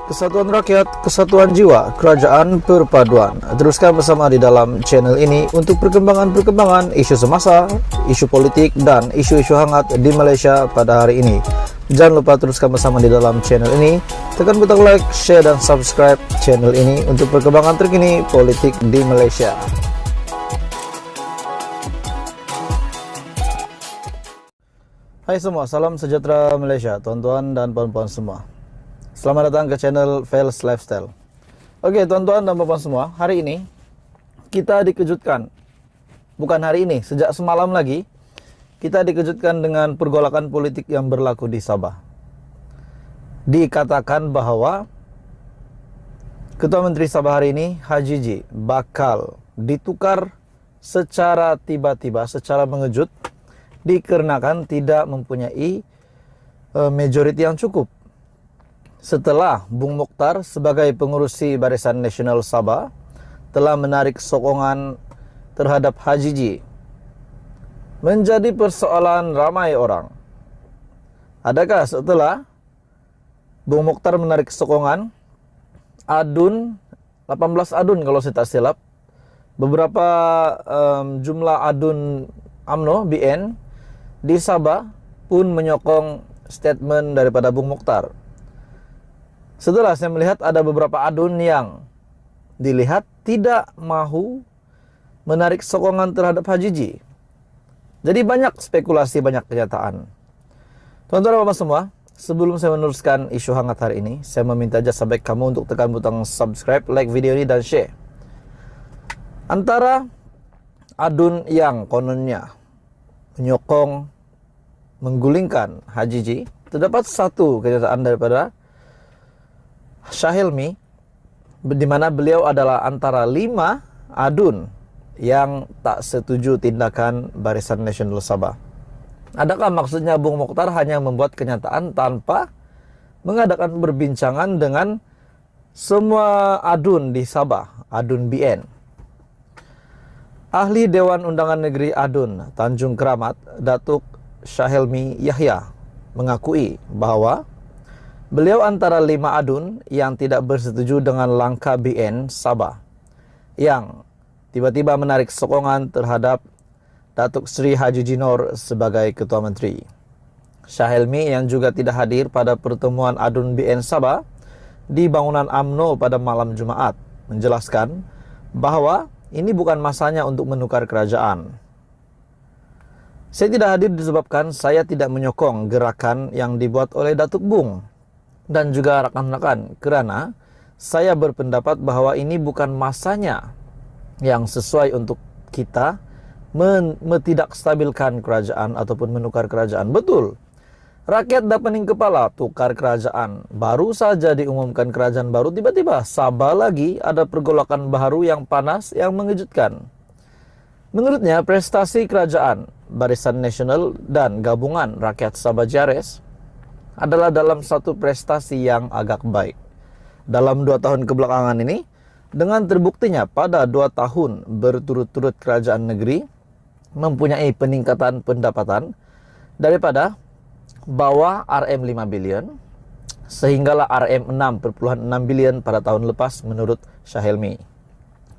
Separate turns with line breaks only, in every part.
Kesatuan rakyat, kesatuan jiwa, kerajaan perpaduan. Teruskan bersama di dalam channel ini untuk perkembangan-perkembangan isu semasa, isu politik, dan isu-isu hangat di Malaysia pada hari ini. Jangan lupa teruskan bersama di dalam channel ini. Tekan butang like, share, dan subscribe channel ini untuk perkembangan terkini politik di Malaysia. Hai semua, salam sejahtera Malaysia, tuan-tuan dan puan-puan semua. Selamat datang ke channel Fels Lifestyle. Oke, tuan-tuan dan puan-puan semua, hari ini kita dikejutkan. Bukan hari ini, sejak semalam lagi kita dikejutkan dengan pergolakan politik yang berlaku di Sabah. Dikatakan bahwa Ketua Menteri Sabah hari ini, Haji G, bakal ditukar secara tiba-tiba, secara mengejut, dikarenakan tidak mempunyai majoriti yang cukup. Setelah Bung Mokhtar sebagai pengurusi Barisan Nasional Sabah telah menarik sokongan terhadap Haji G, menjadi persoalan ramai orang. Adakah setelah Bung Mokhtar menarik sokongan, adun, 18 adun kalau saya tak silap, beberapa jumlah adun UMNO, BN, di Sabah pun menyokong statement daripada Bung Mokhtar. Setelah saya melihat ada beberapa adun yang dilihat tidak mahu menarik sokongan terhadap Haji G. Jadi banyak spekulasi, banyak kenyataan. Tuan-tuan dan puan semua, sebelum saya meneruskan isu hangat hari ini, saya meminta jasa baik kamu untuk tekan butang subscribe, like video ini, dan share. Antara adun yang kononnya menyokong, menggulingkan Haji G, terdapat satu kenyataan daripada Shah Hilmi, di mana beliau adalah antara 5 adun yang tak setuju tindakan Barisan Nasional Sabah. Adakah maksudnya Bung Mokhtar hanya membuat kenyataan tanpa mengadakan perbincangan dengan semua adun di Sabah, adun BN? Ahli Dewan Undangan Negeri Adun Tanjung Keramat, Datuk Shah Hilmi Yahya, mengakui bahwa beliau antara 5 adun yang tidak bersetuju dengan langkah BN Sabah yang tiba-tiba menarik sokongan terhadap Datuk Seri Haji G Noor sebagai Ketua Menteri. Shah Hilmi yang juga tidak hadir pada pertemuan adun BN Sabah di bangunan UMNO pada malam Jumaat, menjelaskan bahwa ini bukan masanya untuk menukar kerajaan. Saya tidak hadir disebabkan saya tidak menyokong gerakan yang dibuat oleh Datuk Bung dan juga rakan-rakan, kerana saya berpendapat bahwa ini bukan masanya yang sesuai untuk kita tidak stabilkan kerajaan ataupun menukar kerajaan. Betul, rakyat dah pening kepala tukar kerajaan. Baru saja diumumkan kerajaan baru, tiba-tiba Sabah lagi ada pergolakan baru yang panas, yang mengejutkan. Menurutnya, prestasi kerajaan Barisan Nasional dan Gabungan Rakyat Sabah JRS adalah dalam satu prestasi yang agak baik. Dalam 2 tahun kebelakangan ini, dengan terbuktinya pada 2 tahun berturut-turut kerajaan negeri mempunyai peningkatan pendapatan daripada bawah RM 5 bilion sehinggalah RM 6,6 bilion pada tahun lepas menurut Shah Hilmi.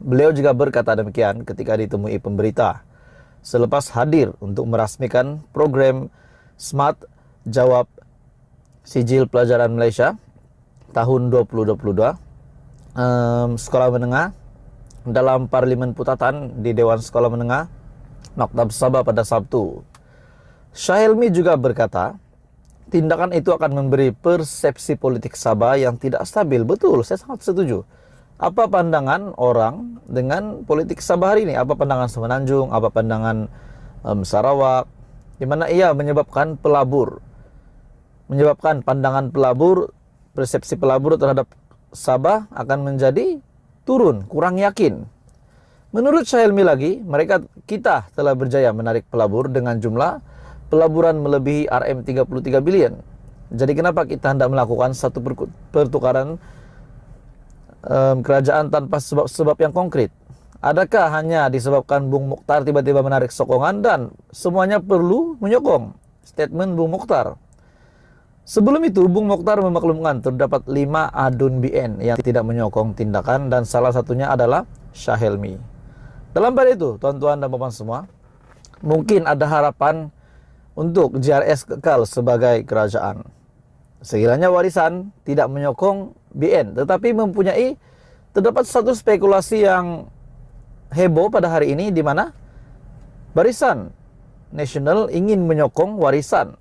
Beliau juga berkata demikian ketika ditemui pemberita selepas hadir untuk merasmikan program Smart Jawab Sijil Pelajaran Malaysia tahun 2022 sekolah menengah dalam Parlimen Putatan di Dewan Sekolah Menengah Maktab Sabah pada Sabtu. Shah Hilmi juga berkata, tindakan itu akan memberi persepsi politik Sabah yang tidak stabil. Betul, saya sangat setuju. Apa pandangan orang dengan politik Sabah hari ini? Apa pandangan Semenanjung? Apa pandangan Sarawak? Di mana ia menyebabkan pandangan pelabur, persepsi pelabur terhadap Sabah akan menjadi turun, kurang yakin. Menurut Shah Hilmi lagi, kita telah berjaya menarik pelabur dengan jumlah pelaburan melebihi RM 33 bilion. Jadi kenapa kita hendak melakukan satu pertukaran kerajaan tanpa sebab-sebab yang konkret? Adakah hanya disebabkan Bung Mokhtar tiba-tiba menarik sokongan dan semuanya perlu menyokong statement Bung Mokhtar? Sebelum itu, Bung Mokhtar memaklumkan terdapat 5 adun BN yang tidak menyokong tindakan dan salah satunya adalah Syahelmi. Dalam pada itu, tuan-tuan dan puan semua, mungkin ada harapan untuk JRS kekal sebagai kerajaan. Sekiranya warisan tidak menyokong BN, tetapi terdapat satu spekulasi yang heboh pada hari ini di mana Barisan Nasional ingin menyokong warisan.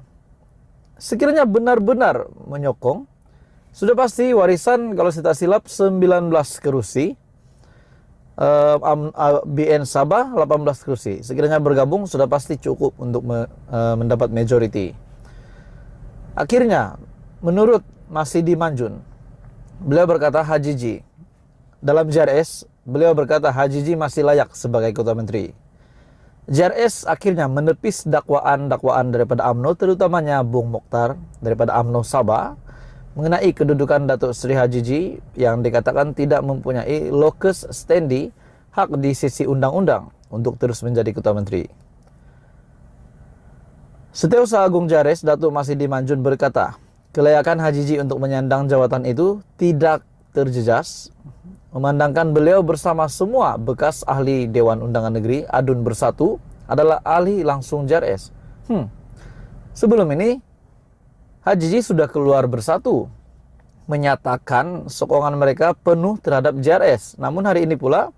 Sekiranya benar-benar menyokong, sudah pasti warisan kalau tidak silap 19 kursi, BN Sabah 18 kursi. Sekiranya bergabung sudah pasti cukup untuk mendapat majority. Akhirnya, menurut Masidi Manjun, beliau berkata Hajiji, dalam JRS, beliau berkata Hajiji masih layak sebagai Ketua Menteri. JRS akhirnya menepis dakwaan-dakwaan daripada UMNO, terutamanya Bung Mokhtar daripada UMNO Sabah, mengenai kedudukan Datuk Seri Hajiji yang dikatakan tidak mempunyai locus standi, hak di sisi undang-undang untuk terus menjadi Ketua Menteri. Setiausaha Agung JRS, Datuk Masidi Manjun berkata, kelayakan Hajiji untuk menyandang jawatan itu tidak terjejas, memandangkan beliau bersama semua bekas ahli Dewan Undangan Negeri Adun Bersatu adalah ahli langsung JRS. Sebelum ini, Hajiji sudah keluar Bersatu, menyatakan sokongan mereka penuh terhadap JRS. Namun hari ini pula,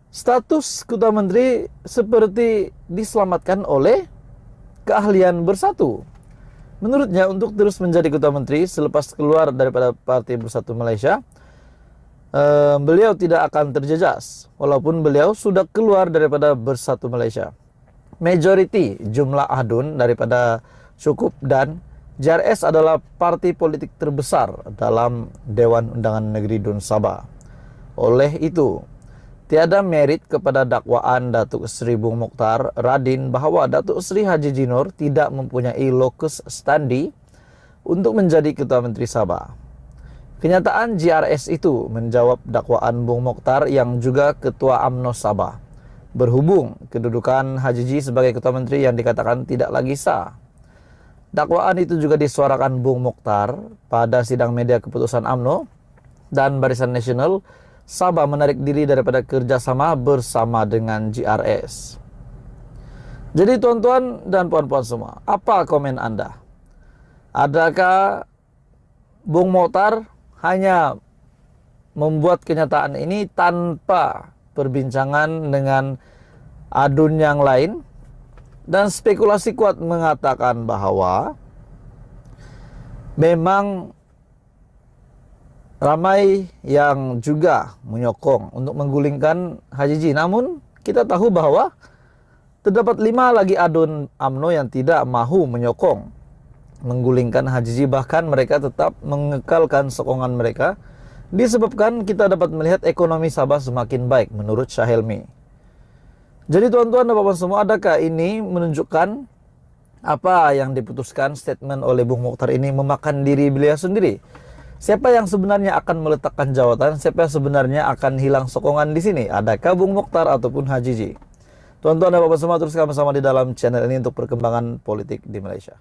status Ketua Menteri seperti diselamatkan oleh keahlian Bersatu. Menurutnya, untuk terus menjadi Ketua Menteri selepas keluar daripada Parti Bersatu Malaysia, beliau tidak akan terjejas walaupun beliau sudah keluar daripada Bersatu Malaysia. Majority jumlah adun daripada cukup dan JRS adalah parti politik terbesar dalam Dewan Undangan Negeri Dun Sabah. Oleh itu, tiada merit kepada dakwaan Datuk Seri Bung Mokhtar Radin bahwa Datuk Seri Hajiji Noor tidak mempunyai locus standi untuk menjadi Ketua Menteri Sabah. Kenyataan JRS itu menjawab dakwaan Bung Mokhtar yang juga Ketua UMNO Sabah, berhubung kedudukan Hajiji sebagai Ketua Menteri yang dikatakan tidak lagi sah. Dakwaan itu juga disuarakan Bung Mokhtar pada sidang media keputusan UMNO dan Barisan Nasional Sabah menarik diri daripada kerjasama bersama dengan JRS. Jadi tuan-tuan dan puan-puan semua, apa komen Anda? Adakah Bung Mokhtar hanya membuat kenyataan ini tanpa perbincangan dengan adun yang lain? Dan spekulasi kuat mengatakan bahwa memang ramai yang juga menyokong untuk menggulingkan Hajiji. Namun kita tahu bahwa terdapat 5 lagi adun UMNO yang tidak mahu menyokong menggulingkan Hajiji, bahkan mereka tetap mengekalkan sokongan mereka disebabkan kita dapat melihat ekonomi Sabah semakin baik menurut Syahelmi. Jadi tuan-tuan dan puan semua, adakah ini menunjukkan apa yang diputuskan statement oleh Bung Mokhtar ini memakan diri beliau sendiri? Siapa yang sebenarnya akan meletakkan jawatan? Siapa yang sebenarnya akan hilang sokongan di sini? Adakah Bung Mokhtar ataupun Hajiji? Tuan-tuan dan puan semua, terus bersama di dalam channel ini untuk perkembangan politik di Malaysia.